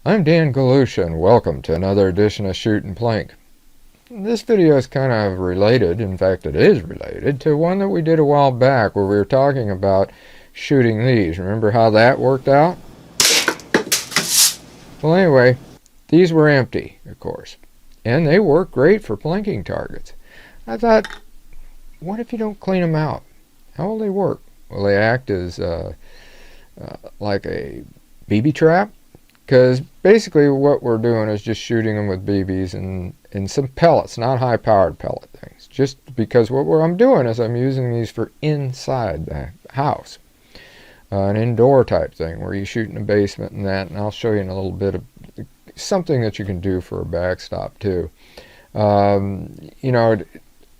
I'm Dan Galusha and welcome to another edition of Shoot and Plink. This video is kind of related, in fact it is related, to one that we did a while back where we were talking about shooting these. Remember how that worked out? Well anyway, these were empty, of course, and they work great for plinking targets. I thought, what if you don't clean them out? How will they work? Will they act as like a BB trap? Because basically what we're doing is just shooting them with BBs and some pellets, not high-powered pellet things. Just because what I'm doing is I'm using these for inside the house. An indoor type thing where you shoot in the basement and that, and I'll show you in a little bit of something that you can do for a backstop too. You know,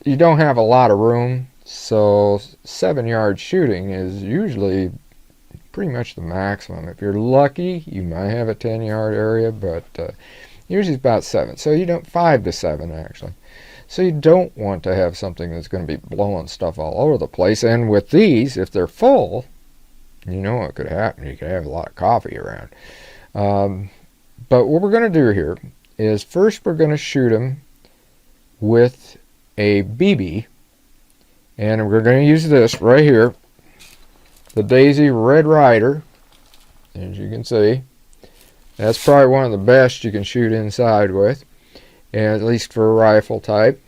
you don't have a lot of room, so 7-yard shooting is usually pretty much the maximum. If you're lucky, you might have a 10-yard area, but usually it's about 7. So you don't 5 to 7 actually. So you don't want to have something that's going to be blowing stuff all over the place. And with these, if they're full, you know what could happen. You could have a lot of coffee around. But what we're going to do here is first we're going to shoot them with a BB, and we're going to use this right here, the Daisy Red Ryder. As you can see, that's probably one of the best you can shoot inside with, at least for a rifle type.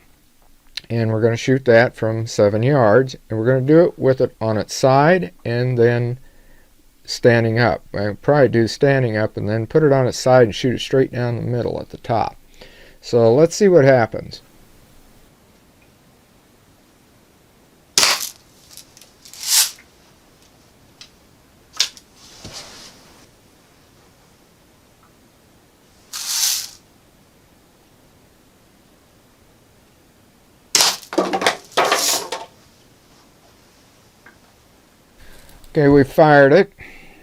And we're going to shoot that from 7 yards, and we're going to do it with it on its side and then standing up. I'll probably do standing up and then put it on its side and shoot it straight down the middle at the top. So let's see what happens. Okay, we fired it.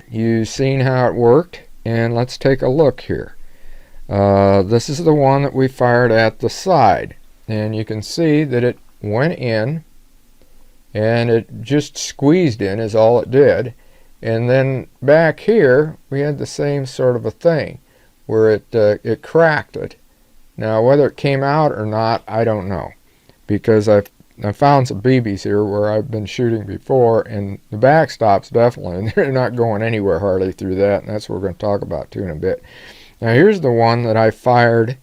You've seen how it worked, and let's take a look here. This is the one that we fired at the side, and you can see that it went in and it just squeezed in is all it did. And then back here we had the same sort of a thing where it cracked it. Now whether it came out or not, I don't know, because I found some BBs here where I've been shooting before, and the backstops definitely, they're not going anywhere hardly through that, and that's what we're going to talk about too in a bit. Now here's the one that I fired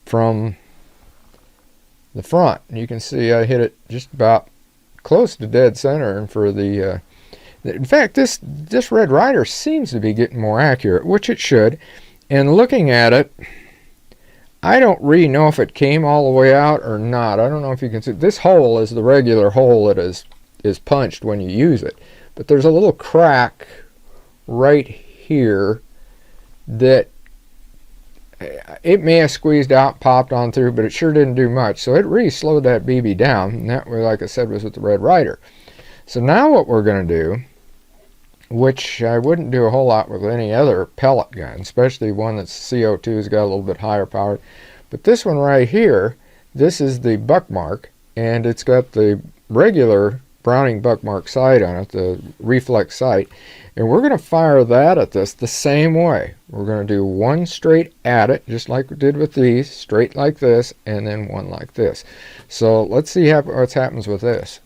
from the front. You can see I hit it just about close to dead center, and for the in fact this Red Ryder seems to be getting more accurate, which it should. And looking at it, I don't really know if it came all the way out or not. I don't know if you can see. This hole is the regular hole that is punched when you use it. But there's a little crack right here that it may have squeezed out, popped on through, but it sure didn't do much. So it really slowed that BB down. And that, like I said, was with the Red Ryder. So now what we're going to do, which I wouldn't do a whole lot with any other pellet gun, especially one that's CO2 has got a little bit higher power. But this one right here, this is the Buck Mark, and it's got the regular Browning Buck Mark sight on it, the reflex sight. And we're going to fire that at this the same way. We're going to do one straight at it, just like we did with these, straight like this, and then one like this. So let's see what happens with this.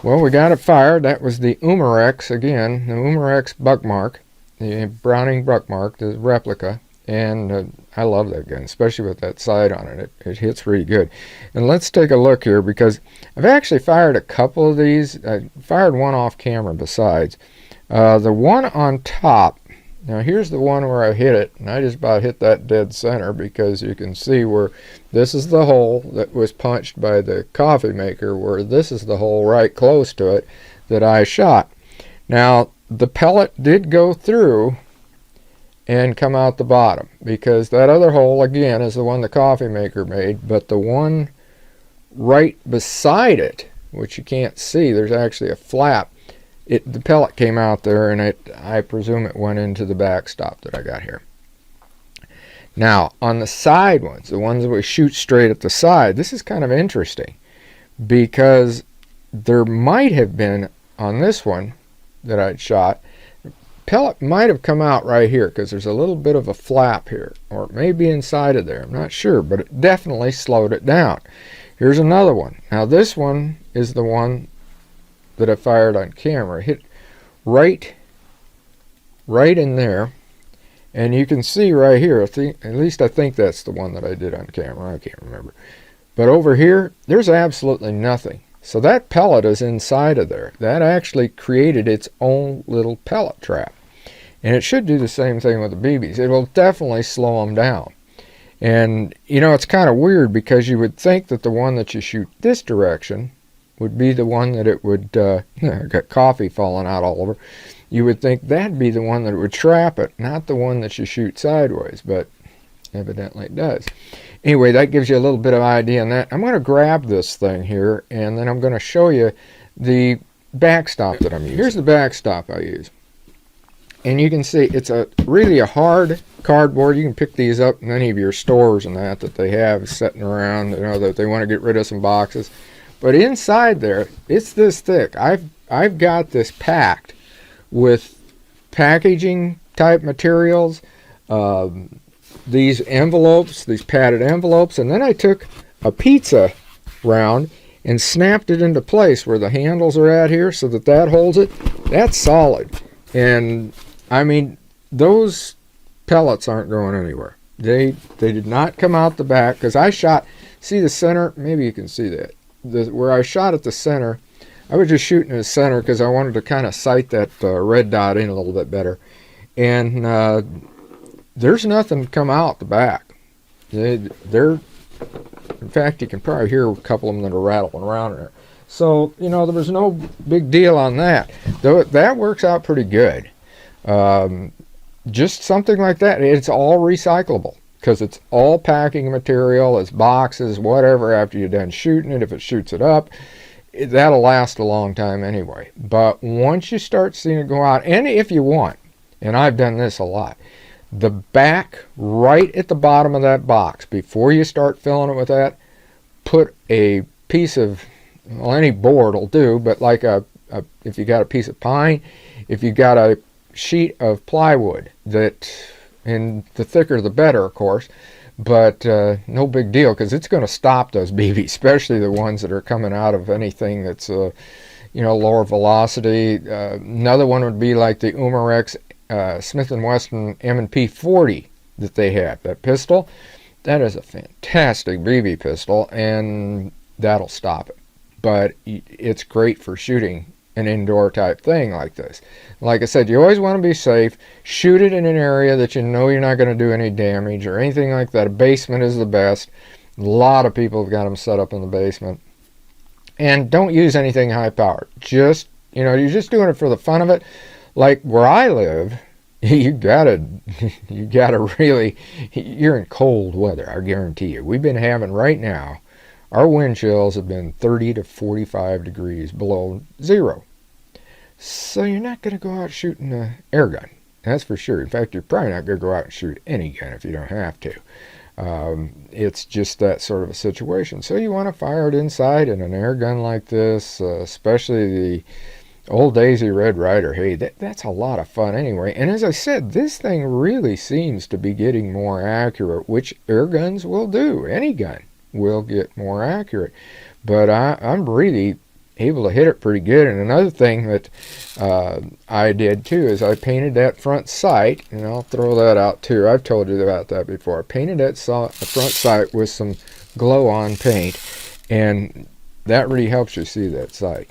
Well, we got it fired. That was the Umarex again, the Umarex Buck Mark, the Browning Buck Mark, the replica. And I love that gun, especially with that sight on it. It hits really good. And let's take a look here, because I've actually fired a couple of these. I fired one off camera besides. The one on top, now here's the one where I hit it, and I just about hit that dead center, because you can see where this is the hole that was punched by the coffee maker, where this is the hole right close to it that I shot. Now the pellet did go through and come out the bottom, because that other hole again is the one the coffee maker made, but the one right beside it, which you can't see, there's actually a flap, the pellet came out there, and I presume it went into the backstop that I got here. Now, on the side ones, the ones that we shoot straight at the side, this is kind of interesting because there might have been, on this one that I'd shot, pellet might have come out right here because there's a little bit of a flap here, or it may be inside of there, I'm not sure, but it definitely slowed it down. Here's another one. Now this one is the one that I fired on camera. Hit right in there, and you can see right here, at least I think that's the one that I did on camera, I can't remember, but over here there's absolutely nothing. So that pellet is inside of there. That actually created its own little pellet trap, and it should do the same thing with the BBs. It will definitely slow them down. And you know, it's kind of weird because you would think that the one that you shoot this direction would be the one that it would got coffee falling out all over. You would think that'd be the one that would trap it, not the one that you shoot sideways, but evidently it does. Anyway, that gives you a little bit of idea on that. I'm going to grab this thing here, and then I'm going to show you the backstop that I'm using. Here's the backstop I use. And you can see it's really a hard cardboard. You can pick these up in any of your stores and that they have sitting around, you know, that they want to get rid of some boxes. But inside there, it's this thick. I've got this packed with packaging type materials, these envelopes, these padded envelopes, and then I took a pizza round and snapped it into place where the handles are at here so that holds it. That's solid. And I mean, those pellets aren't going anywhere. They did not come out the back because I shot, see the center, maybe you can see that, where I shot at the center. I was just shooting in the center because I wanted to kind of sight that red dot in a little bit better. And there's nothing come out the back. They're, in fact, you can probably hear a couple of them that are rattling around in there. So, you know, there was no big deal on that. Though that works out pretty good. Just something like that. It's all recyclable because it's all packing material, it's boxes, whatever, after you're done shooting it. If it shoots it up, that'll last a long time anyway. But once you start seeing it go out, and if you want, and I've done this a lot, the back right at the bottom of that box, before you start filling it with that, put a piece of, well, any board will do, but like if you got a piece of pine, if you got a sheet of plywood, that, and the thicker the better, of course, but no big deal because it's going to stop those BBs, especially the ones that are coming out of anything that's you know, lower velocity. Another one would be like the Umarex Smith & Wesson M&P 40 that they have, that pistol. That is a fantastic BB pistol, and that'll stop it. But it's great for shooting an indoor type thing like this. Like I said, you always want to be safe. Shoot it in an area that you know you're not going to do any damage or anything like that. A basement is the best. A lot of people have got them set up in the basement. And don't use anything high powered. Just, you know, you're just doing it for the fun of it. Like where I live, you gotta really, you're in cold weather, I guarantee you. We've been having right now, our wind chills have been 30 to 45 degrees below zero. So you're not going to go out shooting an air gun, that's for sure. In fact, you're probably not going to go out and shoot any gun if you don't have to. It's just that sort of a situation. So you want to fire it inside in an air gun like this, especially the old Daisy Red Ryder. Hey, that's a lot of fun anyway. And as I said, this thing really seems to be getting more accurate, which air guns will do. Any gun will get more accurate. But I'm really able to hit it pretty good. And another thing that I did too is I painted that front sight, and I'll throw that out too. I've told you about that before. I painted that front sight with some glow-on paint, and that really helps you see that sight.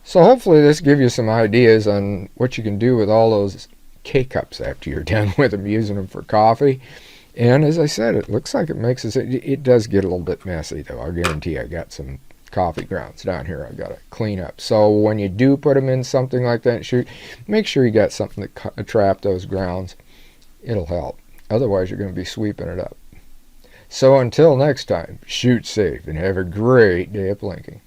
So hopefully this gives you some ideas on what you can do with all those K-cups after you're done with them, using them for coffee. And as I said, it looks like it makes it does get a little bit messy though. I guarantee I got some coffee grounds down here I got to clean up. So when you do put them in something like that and shoot, make sure you got something to trap those grounds. It'll help. Otherwise you're going to be sweeping it up. So until next time, shoot safe and have a great day of plinking.